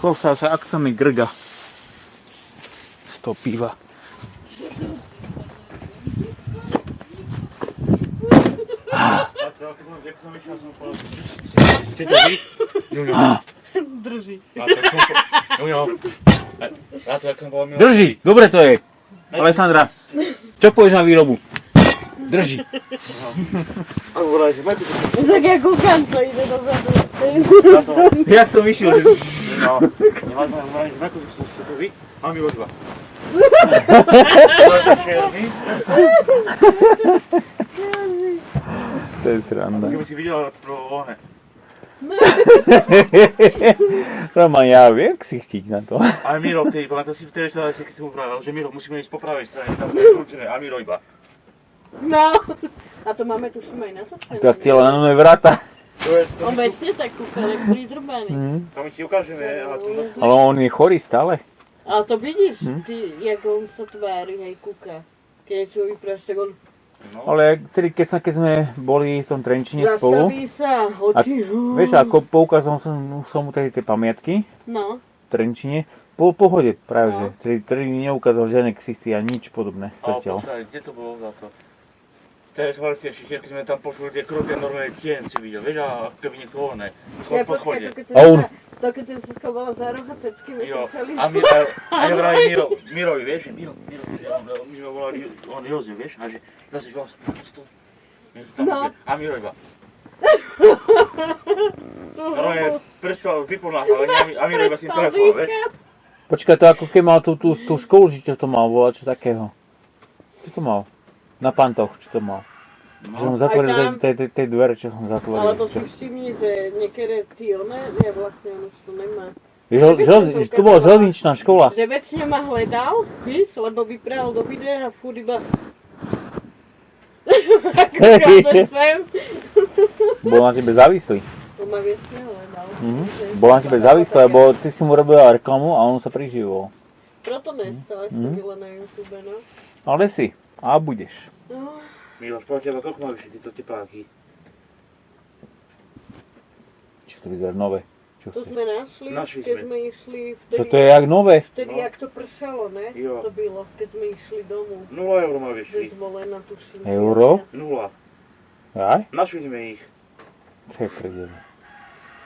Chov sa, ak sa mi grga z toho piva. Jak som išiel, som povedal, ste to vy? Drží. Drží, dobre to je. Alessandra, čo povieš na výrobu? Drží. Tak ja kúkam, to ide dozadu. Jak som išiel? No, nemá sa hovoriť, ako ste to vy? Mám ju odva. To je sranda. Keby si videla pro ohne. Roman, ja viem ksichtiť na to. Ale Miro, to si vtedy sa, keď som upravil, že Miro, musíme ísť po pravej strane, tam je určené, a Miro iba. No. A to máme tuším aj na srdce. Tak telo na nové vráta. On vesne tak kúkal, jak pridrbaný. To my ti ukážeme, ale tu... Ale on je chorý stále. Ale to vidíš, ty, jak on sa tvári, hej, kúka. Keď niečo vypráš, tak on Ale keď sme boli v tom Trenčine spolu, zastaví sa, oči. vieš, ako poukázal som mu tie pamiatky No. v Trenčine, po pohode práve, No. že ktorý mi neukázal žiadne ksichty a nič podobné. Ale Zatiaľ. počkaj, kde to bolo za to? Teraz si ešte, keď sme tam pošli, tie kroky normálne tien si videl, vieš, a keby niekto ohne, Ja po počkaj, schode. to keď som sa schovala za roh a cecky Jo, vytrcali. a ja vraj Mirovi, vieš, že Miro, my sme volali, on Jozef, vieš, a že zase on si to, No. a Miro iba. Normálne prestal vyponáhľať, ale a Miro iba s tým telefonom, vieš. Počkaj, to ako keď mal tú školu, či čo to mal volať, čo takého? Čo to mal? Na pantoch, čo to mal? Že som zatvoril tie dvere, čo som zatvoril. Alebo si všimni, že niekedy ty je vlastne on už to nemá. To bola železničná škola. Že vecne ma hledal, víš, lebo vyprával do videa a furt iba... Kúkal sem. Bol na tebe závislý. To ma vesne hledal. Bol na tebe závislý, lebo ty si mu robila reklamu a on sa priživol. Proto nestále sedela na YouTube, no. Ale si. A budeš. No. Miloš, povedz teba, koľko máš tieto tepláky? Čo to vyzerá nové? Čo To chceš? sme našli, keď sme išli vtedy... Čo to je jak nové? Vtedy, jak to pršalo, ne? Jo. To bylo, keď sme išli domov. 0 eur ma Ze vyšli. Zvolena, tuším. Euro? 0. Aj? Našli sme ich. To je prdele.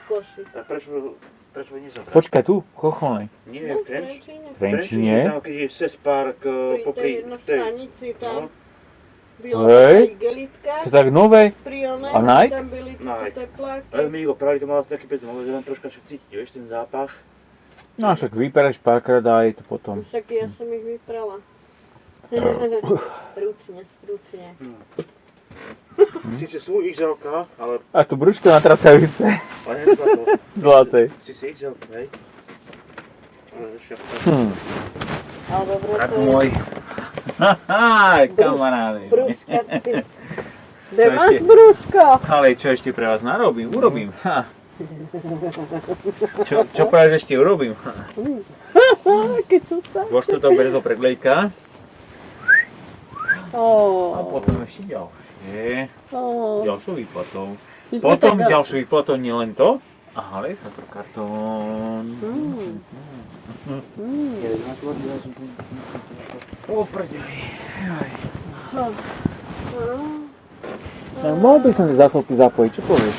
Koši. Tak prečo nezabrať? Počkaj tu, v Chocholnej. Nie, No, v Trenč. V Trenčine? Tam, keď je Ses Park Pri popri tej na tej. stanici tam. No. Bylo Hej. aj igelitka. Čo tak nové? Pri onej, A Nike? tam byli Nike. tepláky. Ale my ho pravili, to malo asi taký bezdomov, že len troška však cítiť, vieš, ten zápach. No však vypereš párkrát a je to potom. Však ja som ich vyprala. Ručne, stručne. Sice sú XL-ka, ale A tu brúško na trasavice. nie to. Zlaté. Si XL, hej. Ale ešte Ale dobre, Brat to je môj. Haha, kamaráde. brúška. Kde Čo máš ešte? brúško? Ale čo ešte pre vás narobím? Urobím. Ha. Čo pre vás ešte urobím? Ha. Keď sú sa. Vo štvrtok berie do predlejka. A Ó, potom ešte ďalšie. ó. Ďalšou výplatou. My sme Potom tak- ďalšou výplatou nie len to, ale sa to kartón. O prdeli. Mohol by som tie zásobky zapojiť, čo povieš?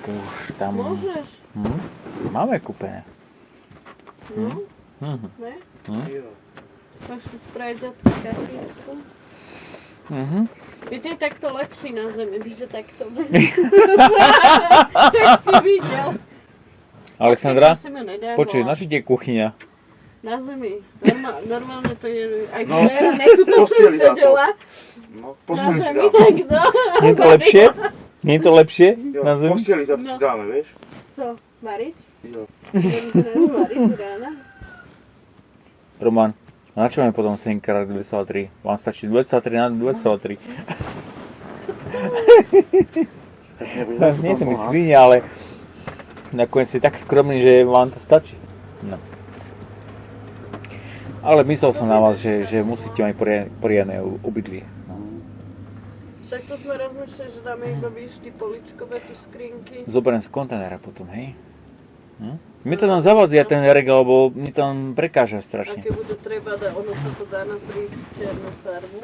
Už tam... Môžeš? Máme kúpené. No, Mhm. ne? Jo. Máš si spraviť za tú kartičku. Mhm. Viete, je takto lepší na zemi, že takto. Však si videl. Alexandra, Ja som ju nedarmo. počuj, naši je kuchyňa. Na zemi. Normálne to je... Aj No, včera, ne, tuto som posteli za to. sedela. No, Na posteli si zemi, dáme. tak no. Nie je to lepšie? Nie je to lepšie Jo, na zemi? posteli za to No. si dáme, vieš? Co, variť? Jo. Variť rána? Roman, na čo máme potom 7x2,3? Vám stačí 2,3 na 2,3. Nie som mi svinia, ale nakoniec si tak skromný, že vám to stačí. No. Ale myslel som na vás, že musíte mať poriadne obydlie. No. Však to sme rozmýšľali, že dáme iba výšky poličkové tu skrinky. Zoberiem z kontajnera potom, hej? Mi to tam zavadzia ten regál, lebo mi tam prekáža A strašne. keď bude treba, ono sa to dá natriť černú farbu.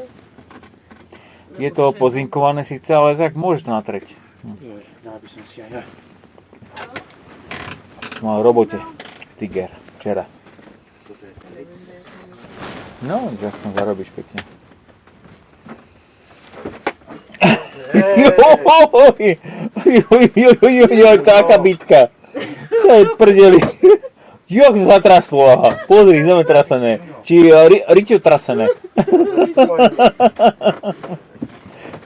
Je to pozinkované síce, ale tak môžeš to natreť. Joj, dal by som si aj ja. Som mal v robote. Tiger. Včera. Toto je ten Rix. No, jasno, zarobíš pekne. Joj, taká bitka. To je prdeli. Jak sa zatraslo, aha. Pozri, zemetrasené. Či Riťo trasené.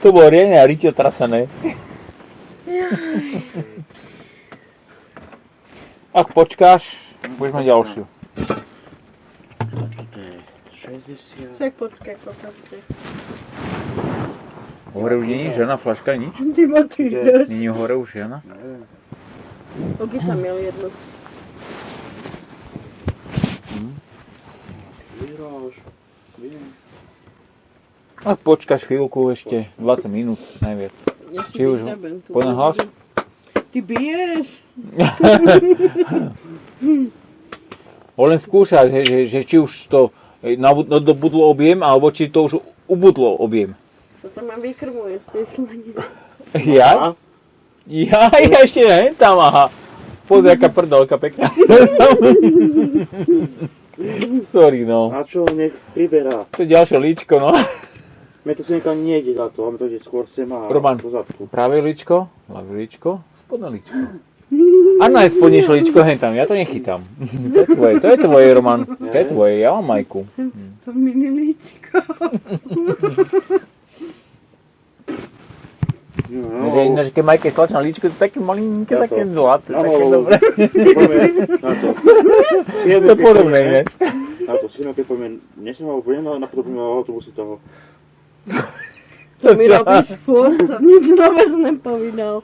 To bolo riadne Riťo trasené. Ak počkáš, budeš mať ďalšiu. Toto je 60. Však počkaj, pokazte. Hore už není žiadna flaška, nič? Ty ma ty dáš. Není hore už žiadna? Neviem. Ogi tam měl jednu. Vyhráš. Viem. Ak počkáš chvíľku, ešte 20 minút najviac. Ja si Či už vyhrabem tú poďme hlas? vodu. Ty biješ? Len skúšať, že či už to nadobudlo objem, alebo či to už ubudlo objem. Co to mám vykrmuje z tej slaniny? Ja? Ja ešte neviem tam, aha. Pozri, aká prdolka pekná. Sorry, no. A čo, nech priberá. To je ďalšie líčko, no. Mne to sa nikam nejde za to, a mne to ide skôr sem a Roman. po zadku. Pravé líčko, ľavé líčko, spodné líčko. A najspodnejšie líčko, hen tam, ja to nechytám. To je tvoje, Roman. To je tvoje, ja mám Majku. To mini líčko. Že keď Majka je slačná líčko, to je také malinké, Ja to- také zlaté, Áno, také dobré. Poďme na to. To je podobné, ináč. Na to, syno, keď poďme, nesem ho, budem napodobným autobuse toho. To mi robíš furt, to nič vôbec nepovídal.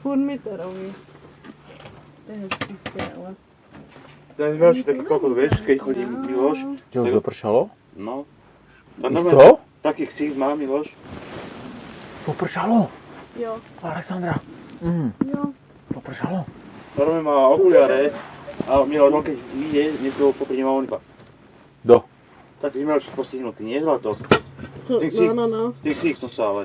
Furt mi to robí. To je hezký ale. Ten veľší taký kokot, vieš, keď chodí Miloš. Čo už dopršalo? No. A Z normálne toho? taký ksít má Miloš. Popršalo? Jo, Alexandra. jo. Popršalo? Normálne má okuliare a Miloš, on keď vyjde, niekto popri nemá on iba. Do. Taký Miloš postihnutý, nie je zlato. Co, no. S tým ksíknú sa ale.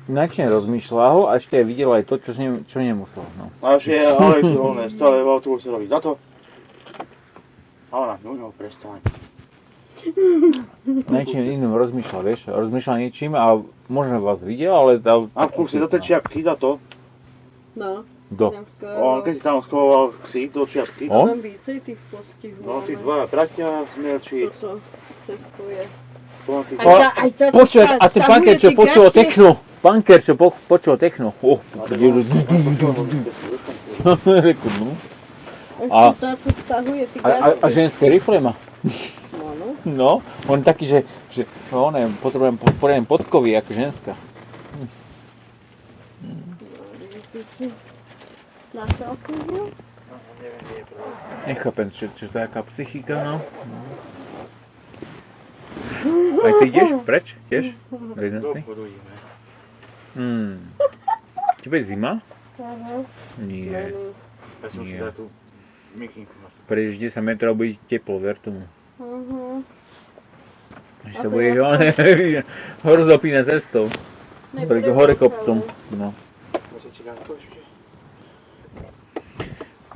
Načne rozmýšľa ho a ešte aj videl aj to, čo nemusel. No. A že je Alex voľné, stále v autobuse robí za to. A ona, no, prestaň. Niečím iným rozmýšľal, vieš. Rozmýšľal niečím a možno vás videl, ale... A v kuse do tej čiapky za to. No. Do. Tam skoro. On keď si tam schoval ksík do čiapky. O? Tam vícej tých postihov. No, tí dvaja bratia, Smelčík. Toto cestuje. Polanky. Aj tá Počuješ, a ten panker, čo počul techno. Panker, čo počul techno. Ježiš. Reku, no. A- Ešte táto stahuje ty A ženské rifle má. No. No, on taký, že on je, potrebujem podkovy, ako ženská. Našiel si ju? Nechápem, čo to je aká psychika, no. Aj ty ideš preč? Tiež? Rezidentný? Dochodujeme. Tebe je zima? Áno. Nie. Ja som si Nie. dal tú mikinku na sebe. Prejdeš 10 metrov, bude teplo, ver tomu. Až A sa to budeš ja rozdopínať cestou. Nebude Hore doprava. kopcom. No. Zase cigánko ešte.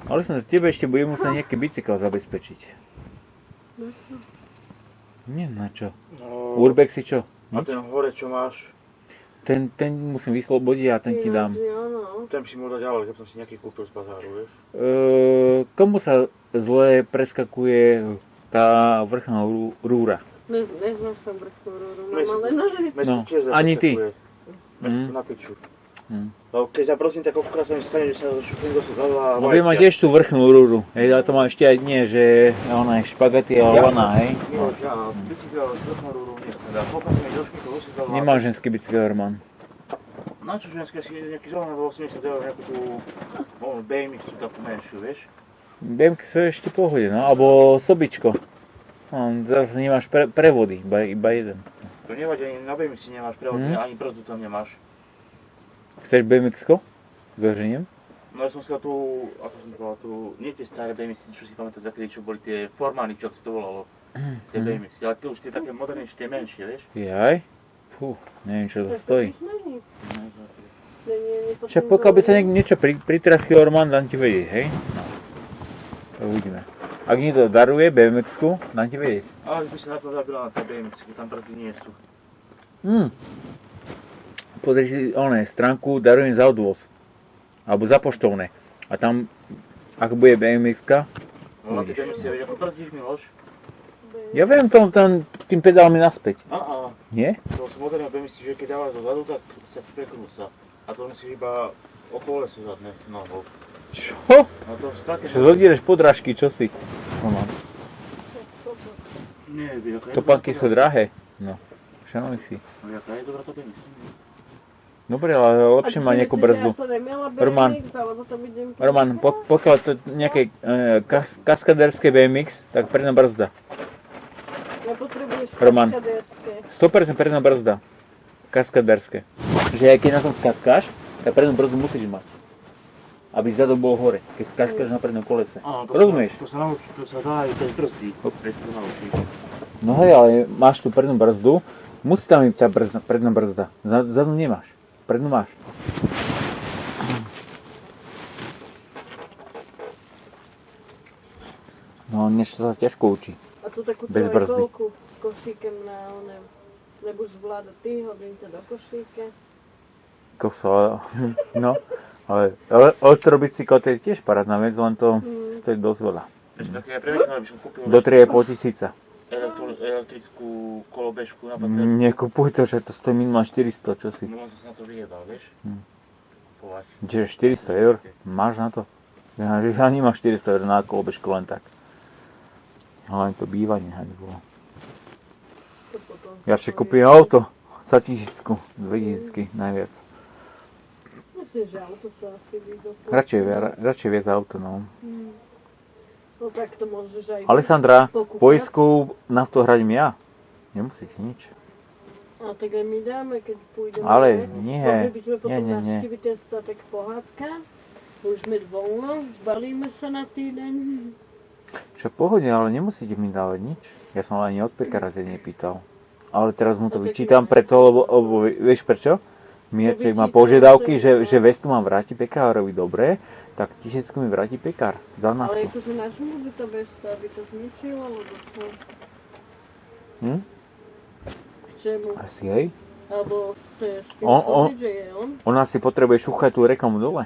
Ale som tebe ešte bude musieť nejaký bicykel zabezpečiť. Nie, na čo? No, Urbex si čo? a ten hore, čo máš, Ten musím vyslobodiť a ten ti dám. Ináč, áno. ten by si mohol dať, ale keď som si nejaký kúpil z bazáru, vieš. Komu sa zle preskakuje tá vrchná rúra? Neznal som vrchú rúru, Mne mám ale nože. Mne No, sa tiež ani ty. zaskakuje. Mm. Na piču. Mm. No, keď sa prosím, tak obkrát sa mi stane, že sa šupím do seba. No viem, má tiež tú vrchnú rúru. Hej, ale to má ešte aj nie, že ona je špagety a ona, hej. Miloš, ja bicykel z vrchnú rúru nechcem dať. Pokiaľ som mi do špíku dosypal. Nemám ženský bicykel, Roman. Na čo ženské si nejaký zóna do 80 eur, nejakú tú BMX takú menšiu, vieš? BMX sú ešte v pohode, no, alebo sobičko. No, zase nemáš prevody, iba jeden. To nevadí, ani na BMX nemáš prevod, ani brzdu tam nemáš. Chceš BMX-ko? S oženiem? No ja som si tú, ako som to povedal, nie tie staré BMXy, čo si pamätáš, takedy, čo boli tie formány, čo ak si to volalo. Tie BMXy, ale tie už tie také modernejšie, tie menšie, vieš? Jaj? Fú, neviem čo to stojí. No, Však pokiaľ by sa niečo pritrafilo, Roman, dám ti vedieť, hej? No. To uvidíme. Ak niekto daruje BMX-ku, dám ti vedieť. Ale by sa na to zabila na tie BMXky, tam brzdy nie sú. Pozri si stránku darujem za odvoz. Alebo za poštovné. A tam, ak bude BMX-ka, No na tie uvidíš. BMXy, vieš, ako brzdíš, Miloš? Ja viem tým pedálmi naspäť. Nie? To sú moderné BMXy, že keď dávaš dozadu, tak sa ti prekrúsa. A to musíš iba o kolese zadne nohou. Čo? No to sú také... Čo zodiereš podrážky, čo si? Roman. Nie, aká je Topánky sú drahé. No, šanuj si. No jaká je dobrá tá BMX? Dobre, ale lepšie má nejakú brzdu. Roman, pokiaľ to nejaké kaskaderské BMX, tak predná brzda. Ja potrebuješ Roman. kaskaderské. 100% predná brzda. Kaskaderské. Že aj keď na tom skackáš, tak prednú brzdu musíš mať. Aby zadok bol hore, keď skackáš na prednom kolese. Áno, Rozumieš? To sa naučí, to sa dá aj tej brzdy. Keď to naučí. No hej, ale máš tu prednú brzdu, musí tam byť tá predná brzda. Zadu nemáš. Prednú máš. No, niečo sa ťažko učí. A tu takú Bez brzdy. trojkolku s košíkem na onem. Nebudeš vládať ty, hodím ťa do košíka. Koso, no. Ale elektrobicykel to je tiež parádna vec, len to stojí dosť veľa. Ešte také aj premyšľam, aby som kúpil Do 3,5 000. elektrickú kolobežku na bater. Nekupuj to, že to stojí minimálne 400, čo si. No som sa na to vyjebal, vieš? Kupovať. Čiže 400 eur? Máš na to? Ja nemám 400 eur na kolobežku len tak. Len to bývanie ani bolo. To potom Ja sa ešte povie. kúpim auto za 1000, 2000 najviac. Myslím, že auto sa asi vidí. Radšej viac auto, no. No tak to môžeš aj Alexandra, pokúkať. poisku na to hradím ja. Nemusíte nič. A tak aj my dáme, keď pôjdeme. Ale ne? nie, Mohli by sme potom nie. navštíviť ten statek Pohádka. Budeme voľno, zbalíme sa na týden. Čo pohode, ale nemusíte mi dávať nič. Ja som ani od pekára sa nepýtal. Ale teraz mu to No tak vyčítam nie. preto, lebo vieš prečo? Mirček má vyčítaš, požiadavky, že- že vestu mám vrátiť pekárovi dobre, tak 1000 mi vráti pekár za nás. Ale akože nášmu by to besta, aby to zničilo, alebo čo? K čemu? Asi hej. Alebo chce s tým On- chodiť, že je on? Ona si potrebuje šúchať tú reklamu dole.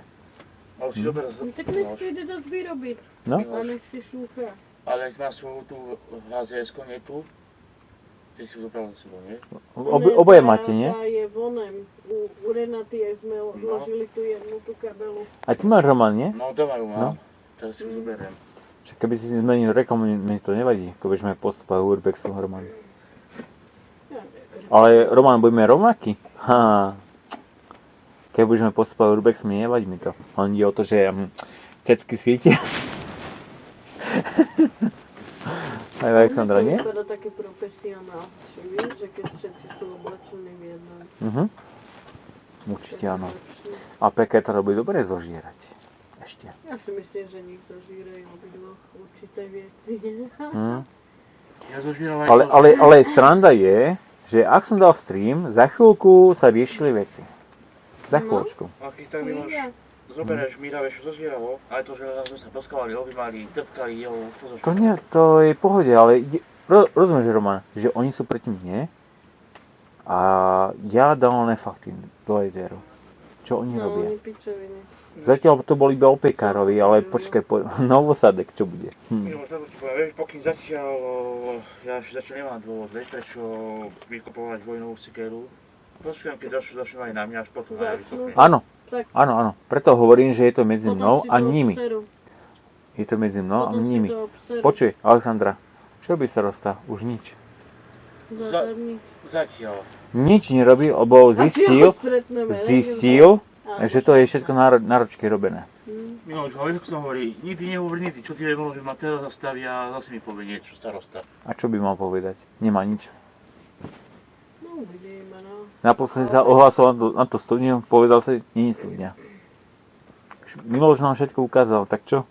Ale si dobre No tak nech si ide dať vyrobiť. No. A nech si šúcha. Ale ak má svoju tú HZS-ko, nie tú? Ty si ju zopravil za sebou, nie? Oboje máte, nie? Tá je vonem. U Renaty aj sme odložili tú jednu, tú kabelu. A ty máš Roman, nie? No doma ju No. mám. Teraz si ju zoberiem. Však keby si zmenil reklamu, mi to nevadí, keď budeme postupovať Urbexu Roman. Ja neviem. Ale Roman, budeme rovnakí? Keď budeme postupovať Urbexu, mi nevadí mi to. Len ide o to, že cecky svietia. Aj Alexandra, nie? To vypadá taký profesionál. Vieš, že keď všetci sú oblečení v jednom. Určite áno. A Peké to robí dobre zožierať. Ešte. Ja si myslím, že nikto žírajú obidvoch určité veci. Ja zožíral aj... Ale sranda je, že ak som dal stream, za chvíľku sa riešili veci. Za chvíľočku. A keď tak mi máš... Zoberieš, my dávaš zozvieravo, aj to, že sme sa poskávali, objímali, trtkali, jeho, To nie, to je v pohode, ale rozumieš, Roman, že oni sú predtým nie a ja dal len fakty do éteru. Čo oni No, robia? oni pičoviny. Zatiaľ to bol iba o pekárovi, ale počkaj, Novosadek, čo bude? Mimo, tak ti poviem, vieš, pokým zatiaľ, ja ešte zatiaľ nemám dôvod, vieš, prečo vykopovať vojnovú sikeru. Počkám, keď začnú aj na mňa, až potom aj Začnú. vysokne. Tak, Áno. Preto hovorím, že je to medzi potom mnou si a to nimi. obseru. Je to medzi mnou a Potom si nimi. to obseru. Počuj, Alexandra, čo by sa rozstá? Už nič. Zadarniť. Zatiaľ. Nič nerobí, lebo zistil, že to je všetko na ročky robené. Milo, už hovorím, ako som hovorí, nikdy nehovorí nikdy, čo ty nebolo, že ma teraz zastavia a zase mi povie niečo, starosta. A čo by mal povedať? Nemá nič. No, uvidíme, no. Naposledy sa ohlasoval na to studniu, povedal sa, nie je studňa. Už Miloš nám všetko ukázal, tak čo?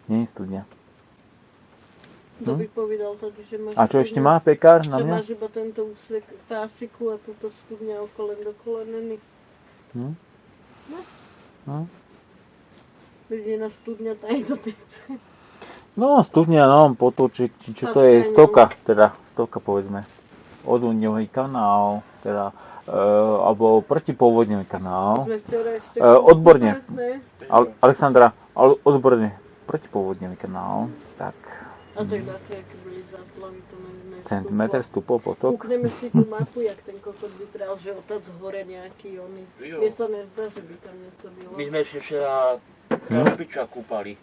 Nie je studňa. To by povedal sa ty, že máš... A čo ešte má pekár na Že mňa? máš iba tento úsek pásiku a túto studňa okolo do koleneny. Hm? No. Jediná studňa tá je to teče. No, studňa, no, potočík, či čo to je, stovka, teda, stovka povedzme. Odvodňový kanál, teda, alebo protipovodňový kanál. Sme včera ešte... Odborne. Ne? Alexandra, odborne, protipovodňový kanál, tak, A tak dáte, aké byli záplavy, to neviem. centimetr stupol potok. Kúkneme si tú mapu, jak ten kokot vypral, že otac hore nejaký oný. Jo. Mne sa nezdá, že by tam niečo bylo. My sme ešte včera kávopiča kúpali.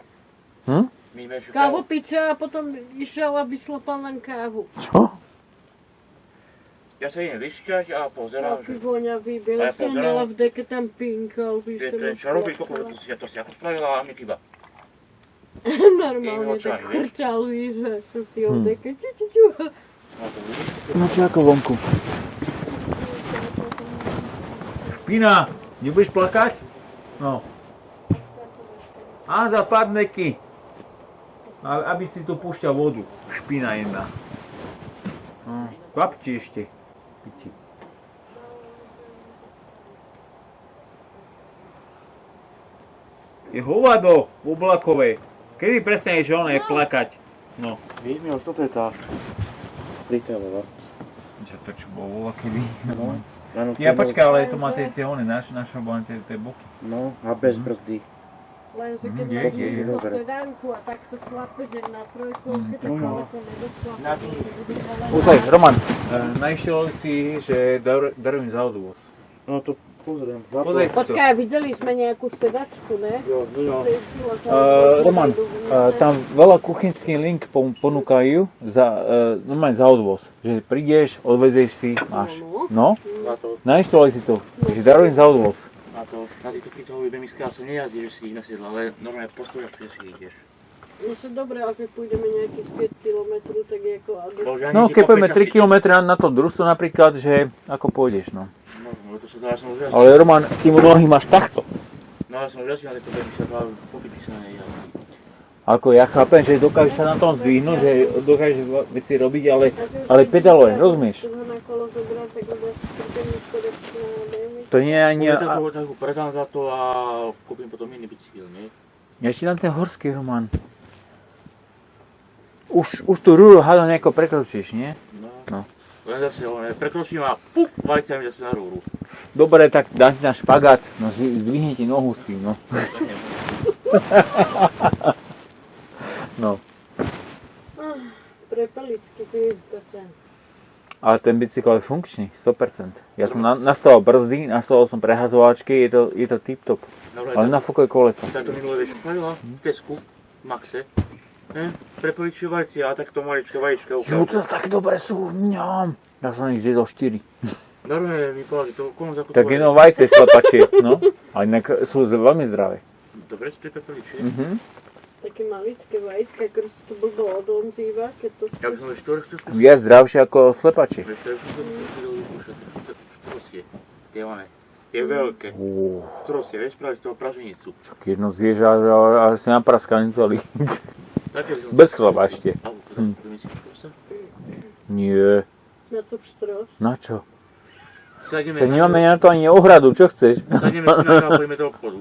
Hm? My sme ešte Kávo piča a potom išiel a vyslopal nám kávu. Čo? Ja sa idem vyšťať a pozerám, Taký že... voňavý, A biela ja som pozerám. dala v deke, tam pinkal, víš, Že ten čo robí, to si ako spravila a mi chyba. Normálne Tým tak očami, vieš? chrčal, víš, že som si ho v Hm. deke, ču. No to vidíš? No čo ako vonku? Špina, nebudeš plakať? No. A zapadneky. Aby si tu púšťal vodu. Špina jedna. No, kvapči ešte. Piči. Je hovado v Oblakovej. Kedy prestaneš oné plakať? No. Vidíme, už toto je tá príkavová. Čo to čo bolo kedy? Áno, Ja počkaj, ale to má tie one, naše boli tie boky. No, a bez brzdy. Lenže keď Je, máš je, je. do dobre. sedánku a takto šlape, že na trojku, keď tak tak no. ďaleko nedošla, Na to bude ale- Pozaj, Roman, našiel si, že darujem za odvoz. No to pozriem. Pozri si to. Počkaj, videli sme nejakú sedačku, ne? Jo, no. Roman, tam veľa kuchynských link ponúkajú normálne za odvoz. Že prídeš, odvezieš si, máš. No, Na to, nainštaluj si to, že darujem za odvoz. na týchto kytových bemiskách sa nejazdí, že si ich nasiedla, ale normálne postojač, že si ideš. No sa dobre, ale keď pôjdeme nejakých 5 km, tak je ako adres. Bože, ani No, ti keď pôjdeme kopeš 3 km na to družstvo napríklad, že ako pôjdeš, no. No, to sa dá, ja som už jazdil. Ale Roman, ty mu nohy máš takto. No, ja som už jazdil, ale to bemiska dá popity sa nejazdí. Ako ja chápem, že dokážeš sa na tom zdvihnúť, že dokážeš veci robiť, ale pedaluje, rozumieš? Keď ho na kolo zobrať, tak ho dáš krtený sedačku na BMW. To nie je ani... Takú predám za to a kúpim potom iný bicykel, nie? Ja ti dám ten horský, Roman. Už tú rúru hádam nejako prekročíš, nie? No. Len zase prekročím a puk, vajcia mi zase na rúru. Dobre, tak dám ti na špagát, no zdvihne ti nohu s tým, no. Tak neviem. No. Prepeličky, ty kokos. Ale ten bicykel je funkčný, 100%. Ja som nastavil brzdy, nastavil som prehazovačky, je to tip-top. Dobre, Ale nafúkuje kolesa. táto minulé vieš, spravila v Tesku, v Maxe. Prepeličie vajcia a takto maličké vajíčka Jo, ukázal. to tak dobre sú, mňam. Ja som ich zjedol 4. Normálne mi povedali, to komu Tak zakutovali. jenom vajce slepačie, no. Ale inak sú veľmi zdravé. Dobre, ste prepeličie. Také maličké vajíčka, ako sa to blbo odlomzíva, keď to Ja by som ešte chcel skúsiť. Viac zdravšie ako slepačie. Vieš, to je všetko, čo si dali vyskúšať. Štrosie. Tie one. Tie veľké. Štrosie, vieš, spraviť z toho praženicu. Čak jedno zješ a si napraskaný celý. Také by som... Bez chleba ešte. Alebo teda, myslíš štrosa? Nie. na to pštros. Na čo? Sadneme Sa nemáme na to ani ohradu, čo chceš? Sadneme si na a pôjdeme do obchodu.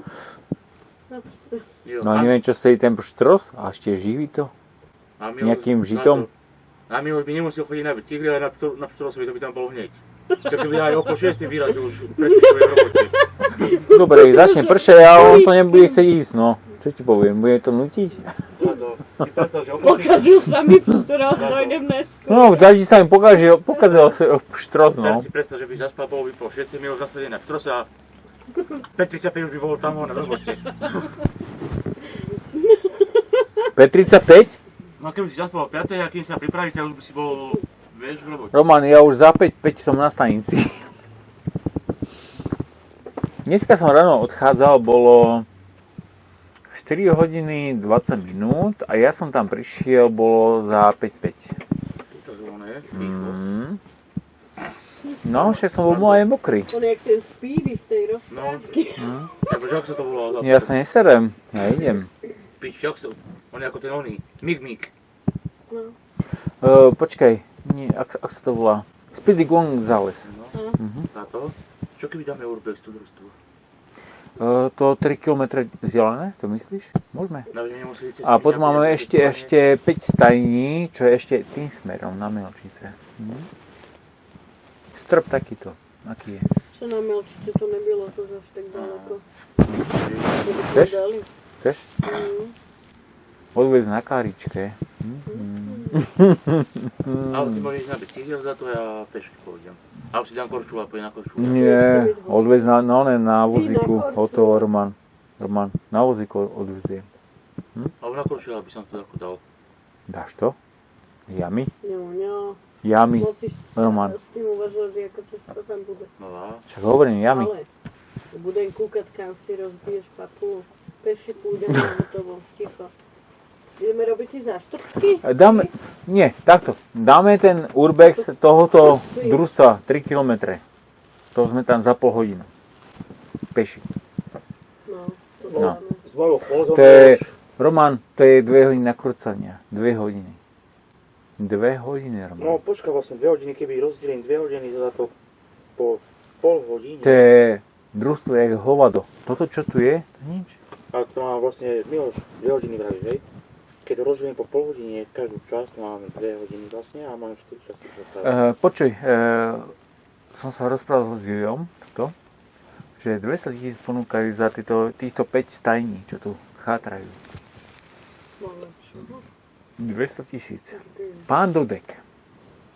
Na pštros. Jo, No neviem, čo stojí ten štros a ešte živí to. a my nejakým už žitom? A my už by nemusel chodiť na bicykli, ale na pštrosovi to by tam bolo hneď. To keby aj okolo 6 vyrazil už predtým v robote. Dobre, začne pršať a on to nebude chcieť ísť, no. Čo ti poviem, bude to nutiť? Lado, si predstav, že okolo Pokazil sa mi pštros, dojdem neskôr. No, v daždi sa mi pokazil sa štros, Teraz no. si predstav, že by zaspal, bolo by po 6 minút zasadený na pštrose a 5.35 už by bol tam na robote. P35? No a keby si zaspal o 5 a kým sa pripravíte, už by si bol, vieš, v robote. Roman, ja už za 5 som na stanici. Dneska som ráno odchádzal, bolo 4 hodiny 20 minút a ja som tam prišiel, bolo za 5:05. To zvoné, Mm. No, však som bol aj mokrý. On je jak ten Speedy z tej No, rozprávky. takže jak sa to volalo? Ja sa neserem, ja idem. Pič, jak sa, on je ako ten oný, Mig. No. Počkaj, nie, ak sa to volá? Speedy Gonzales. No, a to? Čo keby dáme Urbex tú družstvu? To 3 km vzdialené, to myslíš? Môžeme. No, že nemuseli cez A potom máme ešte 5 stajní, čo je ešte tým smerom na Milčice. Strop takýto, aký je. Čo na Melčice to nebylo to až tak daleko. Chceš? Dali. Chceš? Odvez na káričke. Ale ty môžeš na bicykel, za to ja pešky pôjdem. A už si dám korčulu a pôjdem na korčulu. Nie, odvez na vozíku, korčulu. o to Roman, na vozíku odvezie. A na korčulu by som to ako dal. Dáš to? Jami? No. Jami, Musíš Roman. s tým uvažovať, že ako cesta tam bude. No a? Však hovorím jami. Ale budem kúkať, kam si rozbiješ papulu. Peši pôjdeme na hotovo, ticho. Ideme robiť tie zástupky? Dáme, nie, takto. Dáme ten Urbex tohoto družstva 3 km. To sme tam za pol hodinu. Peši. No, to No. dáme. S mojou chôdzou To je, Roman, to je 2 hodiny nakrúcania. 2 hodiny. 2 hodiny, No Roman. počkaj, vlastne 2 hodiny, keby rozdelím 2 hodiny za to po pol hodine. To je družstvo jak hovado. Toto čo tu je, to nič. A to má vlastne, Miloš, 2 hodiny vravíš, hej? Keď to rozdelím po pol hodine, každú časť máme 2 hodiny vlastne a máme 4 časti. Počuj, som sa rozprával s Jujom, že 200 000 ponúkajú za týchto 5 stajní, čo tu chátrajú. No lepšie. 200 000. Pán Dodek.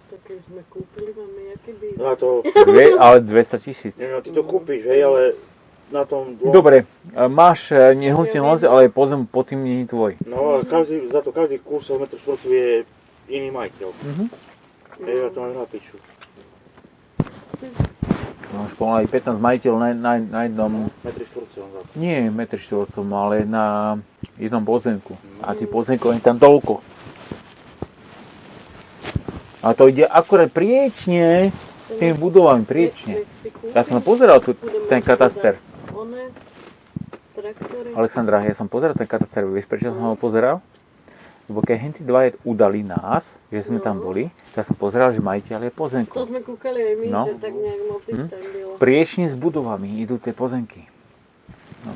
Také sme kúpili, máme jaké by... No a to, Ale 200 000. neviem, ty to kúpiš, hej, ale na tom dvom... Dobre, máš nehnuteľnosť, ale pozem pod tým nie je tvoj. No a za to každý kúsok metr štvorcov je iný majiteľ. Hej, ja to mám na piču. Máš pomaly 15 majiteľov na jednom, Metri štvorcov za to. nie metr štvorcom, ale na jednom pozemku. A tých pozemkov je tam toľko. A to ide akurát priečne s tými budovami, priečne. Ja som pozeral tu ten kataster. One, traktory. Alexandra, ja som pozeral ten kataster, vieš prečo som ho pozeral? Lebo keď henty dvaja udali nás, že sme tam boli, tak som pozeral, že majiteľ je To pozemkov. sme kúkali aj my, No. že tak nejak moc ich tam bylo. Priečne s budovami idú tie pozemky. No.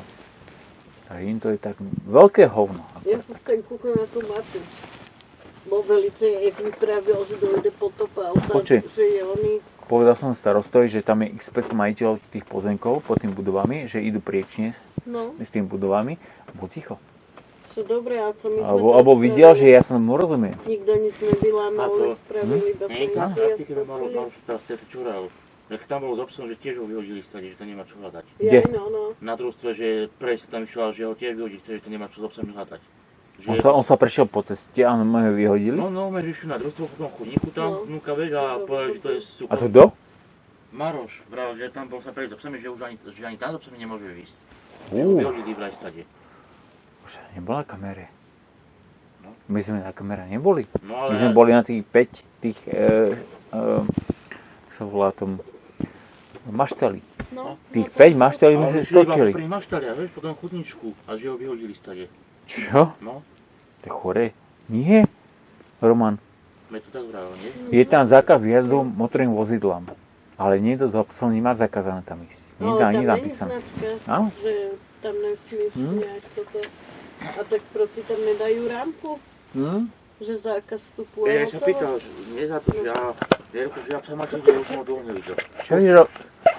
Takže im to je tak veľké hovno. Ja som si tam kúkala na tú mapu. Bol velice, jak mi pravil, že dojde potop a Počuj. že je oný. Povedal som starostovi, že tam je x majiteľov tých pozemkov pod tým budovami, že idú priečne No, s tými budovami. Bol ticho. čo dobré, a co my sme Alebo tam videl, že spravili? ja som mu rozumiem. Nikto nič nevylámal, A to- len spravili, iba sme Nie, tam išli a praktiky malo skočili. teraz ste čural. Jak tam bolo s obsom, že tiež ho vyhodili stade, že to nemá čo hľadať. Kde? Jaj, no. Na družstve, že prejsť tam išla, že ho tiež vyhodili, že to nemá čo s obsom hľadať. Že... On sa prešiel po ceste a ma ho vyhodili. No, my išli na družstvo, po tom chodníku tam, No. vnúka vieš, a povedali, že to je super. A to kto? Maroš vravel, že tam bol sa prejsť s obsami, že ani tam s obsami nemôže výjsť. Že ho Uuu, vyhodili vraj stade. už nebola na kamere. No. My sme na kamere neboli. No My ale... sme boli na tých 5, jak sa volá tom, maštali. No, Tých 5 maštelí sme si stočili. Pri maštalia, vieš, po tom chodníčku, a že ho vyhodili stade. Čo? No, To je chore. Nie. Roman, my to tak vravel, nie? je tam zákaz jazdu motorovým vozidlám. Ale niekto z obsom nemá zakázané tam ísť. Nie ale tam tam ani není napísané. značka, Áno. že tam nesmieš nejak toto. A tak proti tam nedajú rámku? Že zákaz vstupu a Ja sa hotovo? pýtal, že nie za to, že ja sa máte, že už som ho dlho nevidel. Čo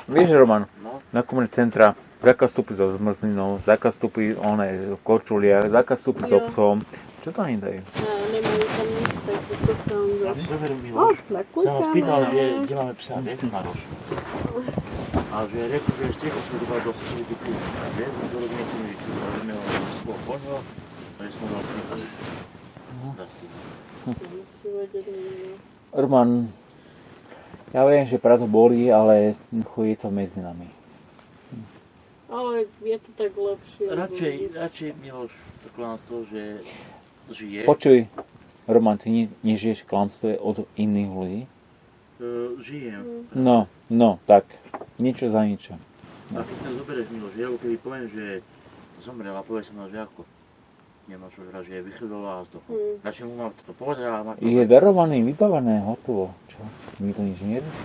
vieš, Roman, No, na komunite centra zákaz vstúpiť so zmrzlinou, zákaz vstúpiť v korčuliach, zákaz vstúpiť s Jo. obsom. Čo to nedajú? A nemajú tam nič, tak to som... ja si zoberiem O, Miloš. tlakuj Sa ho spýtal, že kameru. kde máme psa, vieš, Maroš. A že rekl, že strieko sme doma do sebe kľúč. Vieš, do rodiny sme vyšli, ale sme ho svojho poňho, a že sme ho vlastne Si vedieť, no. Roman, ja viem, že prato bolí, ale je to medzi nami. Ale je to tak lepšie. Radšej Miloš, takové nás to, že žije. Počuj, Roman, ty nežiješ v klamstve od iných ľudí? žijem. No, tak. Niečo za niečo. A keď to zoberieš, Miloš, ja keby poviem, že zomrel a povie som na že ako nemá čo žrať, že je vychľudoval a vzduchu. Radšej mu mám toto povedať a má to... Je darovaný, vybavené, hotovo. Čo? My to nič nerieši.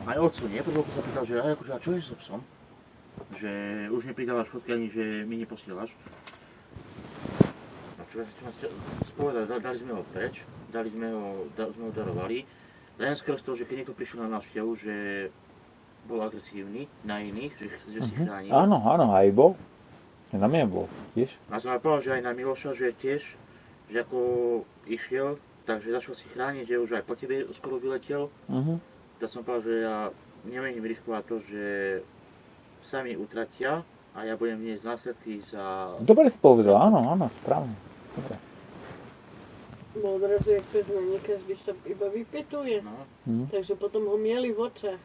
Aj otco nie, prvou sa pýtal, že akože, a čo je so psom? Že už nepridávaš fotky ani, že mi neposielaš. No čo ja chcem spovedať, dali sme ho preč, sme ho darovali. Len skrz toho, že keď niekto prišiel na návštevu, že bol agresívny na iných, že si chránil. Áno, aj bol. Na mňa bol, vieš? A som aj povedal, že aj na Miloša, že tiež, že ako išiel, takže začal si chrániť, že už aj po tebe skoro vyletel. Tak som povedal, že ja nemením riskovať to, že sami utratia a ja budem niesť následky za... Dobre si povedal, áno, správne. Dobre. Bo odrazu, jak to znanie, každý sa iba vypetuje. No. Takže potom ho mieli v očach.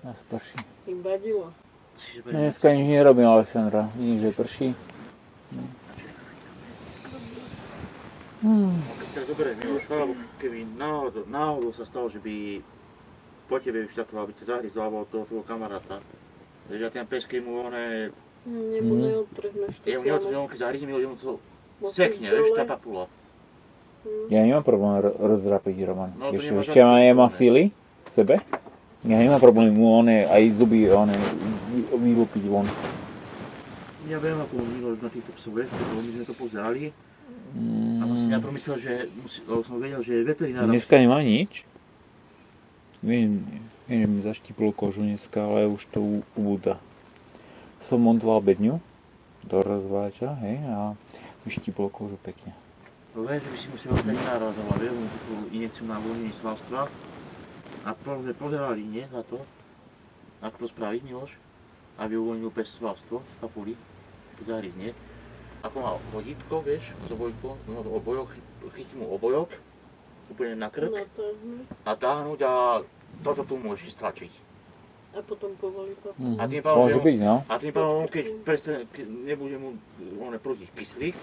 Ja sa prší. Im vadilo. Dneska nič nerobím, Alexandra. Vidím, že prší. Keď tak dobre, Miloš, alebo keby náhodou sa stalo, že by po tebe vyšľakoval, aby ťa zahryzol, alebo toho tvojho kamaráta. Takže ja ten pes, keď mu oné... Nebude odtrhneš to Jemu neodtrhnul, keď zahryzí, jemu to sekne, vieš, tá papula. Ja nemám problém rozdrapiť Roman. No, to Ešte nemá síly v sebe. Ja nemám problém mu aj zuby vylúpiť von. Ja viem, ako Miloš na týchto psov, vieš, lebo my sme to pozerali. A som si najprv myslel, že lebo som vedel, že je veterinár. Dneska nemá nič. Viem, že mi zaštíplo kožu dneska, ale už to ubúda. Som montoval bedňu do rozváča, hej, a vyštíplo kožu pekne. No viem, že by si musel veterinára zavolať, vieš, mu takú injekciu na uvoľnenie svalstva. A pozerali, nie, na to, ako to spraviť, Miloš, aby uvoľnil pes svalstvo, papuli, zahryzne. Ako má vodítko, vieš, s obojkou, no obojok, chytí mu obojok, úplne na krk, a táhnuť a toto tu môžeš stlačiť. A potom povolí to. A tým pádom, Môže byť, no. A tým pádom, keď nebude mu prúdiť kyslík,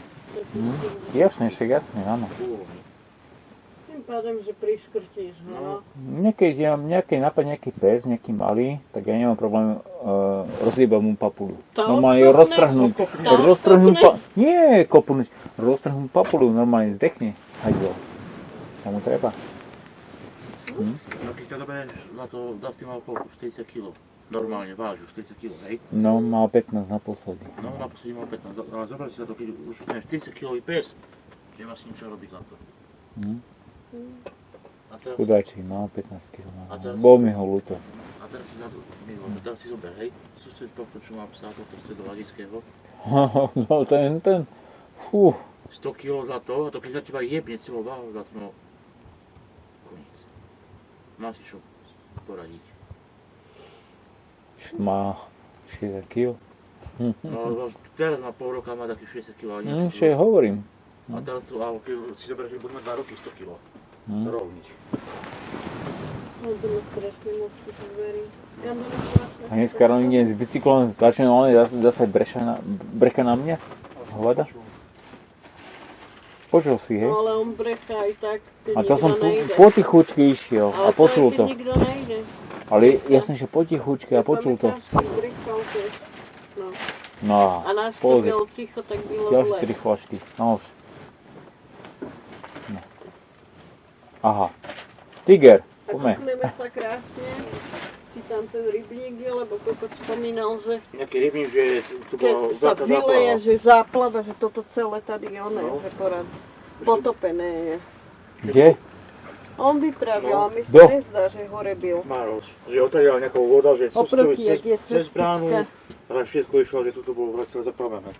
Jasne, však jasne, áno. uvoľní. Tým pádom, že priškrtíš ho. Keď napad nejaký pes, nejaký malý, tak ja nemám problém rozliebať mu papulu. Normálne roztrhnúť. Nie kopnúť. Roztrhnúť papulu, normálne zdechne. Hajdo. Tomu treba. No keď ťa dobre na to, dáš tým mal 40 kg. Normálne váži 40 kg, hej? No, mal 15 naposledy. No, naposledy mal 15, ale zober si na to, keď už ten 40 kg pes, že má si niečo robiť na to. A teraz, Chudáčik, mal 15 kg. A teraz- Bol mi ho ľúto. a teraz si na to, teraz si zober, hej? Sused tohto, čo má psa, tohto stredovadického, No, ten. Fú. 100 kg za to, a to keď za teba jebne celou váhu za to, no, koniec. Má si čo poradiť. Má 60 kg. No, teraz má pol roka, má taký 60 kg, ale nie. Však hovorím. A teraz tu, ale keď si zober, že budeme 2 roky 100 kg. Rovných. On to má strašne moc tých zverí. A dneska ráno idem s bicyklom, začne on zase brecha na mňa. Hovada. Počul si, hej? No ale on brecha aj tak, keď A to nikto som nejde. potichučky išiel Ale a počul keď to. nikto nejde. Ale jasne, že potichučky a počul to. Pamätáš, keď brechal tiež. No. No A náš to pozri, byl cicho, tak bylo ďalšie zle. 3 flašky. No už. No. Aha. Tiger, A poďme. koukneme sa krásne, či tam ten rybník je, lebo kokot spomínal, že Nejaký rybník, že tu keď bola sa veľká vyleje, záplava. že záplava, že toto celé tady je ono, No. že porad potopené je. Kde? On vypravil, a mi Kto? sa nezdá, že hore byl. Maroš, že odtiaľ nejaká voda, že Oproti, jak je cez bránu, cestička. ale všetko išlo, že tuto bolo celé zaplavené.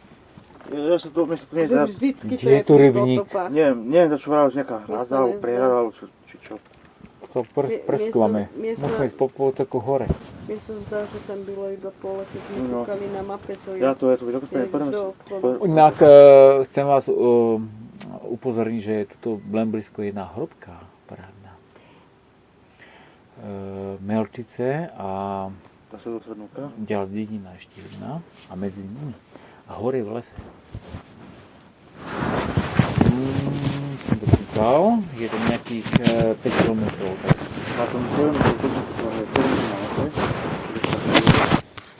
Ja sa to, mne sa to Že nezdá. vždycky to Kde je je tu pri rybník? potopách. Neviem, to čo vravel, že nejaká hráza, sa alebo nezdá. prehrada, alebo či čo. To preskúvame. mne sa- Musíme ísť po potoku hore. Mne sa zdá, že tam bylo iba pole, keď sme No. kúkali na mape, to je Ja to vieš, ako jak poďme zo si. obchodu. Inak chcem vás upozorniť, že je tu len blízko jedna hrobka parádna. Melčice a Tá sa doslednúka. ďalej dedina ešte jedna a medzi nimi a hore v lese. Som to počkal, je to nejakých 5 km. Na tom kilometru to je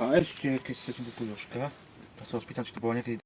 a ešte, keď sa tu Jožka, tak sa ho spýtam, či to bolo niekedy